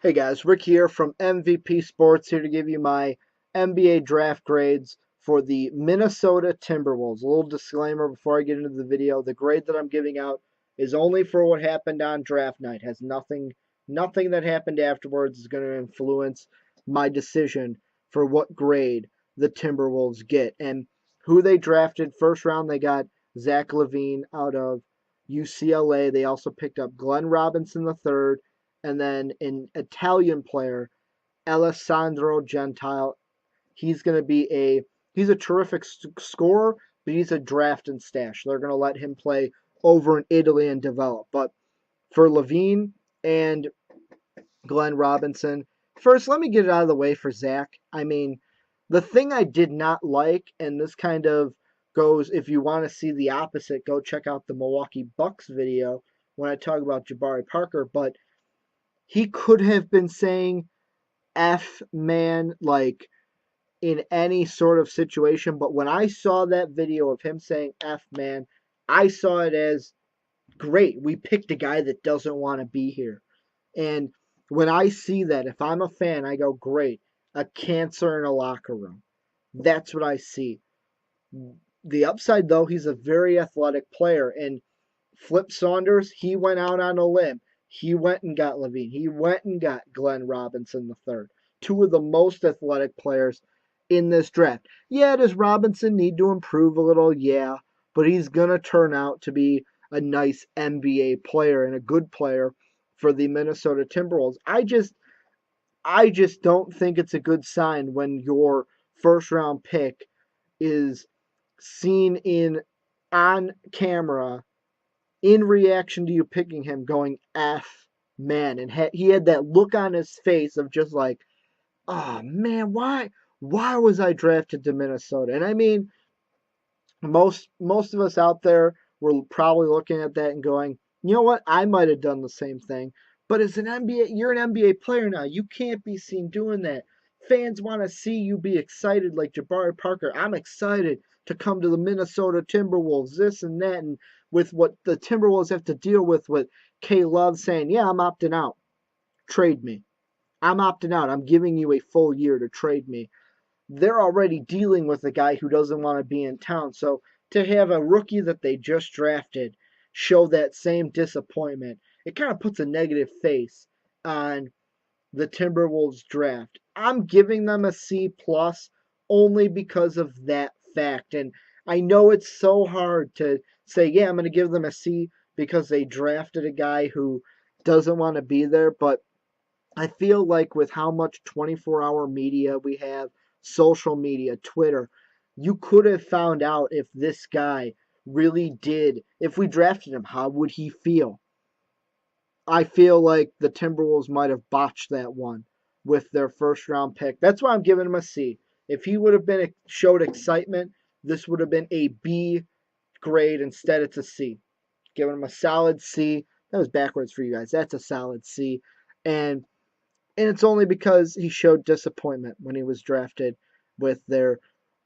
Hey guys, Rick here from MVP Sports here to give you my NBA draft grades for the Minnesota Timberwolves. A little disclaimer before I get into the video. The grade that I'm giving out is only for what happened on draft night. Has nothing that happened afterwards is going to influence my decision for what grade the Timberwolves get. And who they drafted first round, they got Zach LaVine out of UCLA. They also picked up Glenn Robinson III and then an Italian player, Alessandro Gentile. He's a terrific scorer, but he's a draft and stash. They're going to let him play over in Italy and develop. But for LaVine and Glenn Robinson, first let me get it out of the way for Zach. I mean, the thing I did not like, and this kind of goes, if you want to see the opposite, go check out the Milwaukee Bucks video when I talk about Jabari Parker. But he could have been saying F man like in any sort of situation, but when I saw that video of him saying F man, I saw it as great. We picked a guy that doesn't want to be here. And when I see that, if I'm a fan, I go, great, a cancer in a locker room. That's what I see. The upside, though, he's a very athletic player. And Flip Saunders, he went out on a limb. He went and got LaVine. He went and got Glenn Robinson III. Two of the most athletic players in this draft. Yeah, does Robinson need to improve a little? Yeah, but he's going to turn out to be a nice NBA player and a good player for the Minnesota Timberwolves. I just don't think it's a good sign when your first round pick is seen in on camera in reaction to you picking him going F man, and he had that look on his face of just like, oh man, why was I drafted to Minnesota? And I mean, most of us out there were probably looking at that and going, you know what, I might have done the same thing. But as an NBA, you're an NBA player now. You can't be seen doing that. Fans want to see you be excited like Jabari Parker. I'm excited to come to the Minnesota Timberwolves, this and that, and with what the Timberwolves have to deal with K Love saying, yeah, I'm opting out. Trade me. I'm opting out. I'm giving you a full year to trade me. They're already dealing with a guy who doesn't want to be in town. So to have a rookie that they just drafted show that same disappointment, it kind of puts a negative face on the Timberwolves draft. I'm giving them a C plus only because of that fact. And I know it's so hard to say, yeah, I'm going to give them a C because they drafted a guy who doesn't want to be there. But I feel like with how much 24-hour media we have, social media, Twitter, you could have found out if this guy really did, if we drafted him, how would he feel? I feel like the Timberwolves might have botched that one with their first round pick. That's why I'm giving him a C. If he would have been showed excitement, this would have been a B grade. Instead, it's a C. Giving him a solid C. That was backwards for you guys. That's a solid C. And it's only because he showed disappointment when he was drafted with their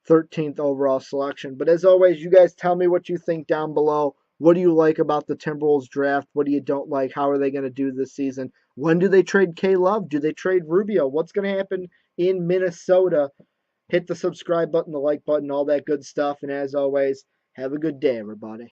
13th overall selection. But as always, you guys tell me what you think down below. What do you like about the Timberwolves draft? What do you don't like? How are they going to do this season? When do they trade K Love? Do they trade Rubio? What's going to happen in Minnesota? Hit the subscribe button, the like button, all that good stuff. And as always, have a good day, everybody.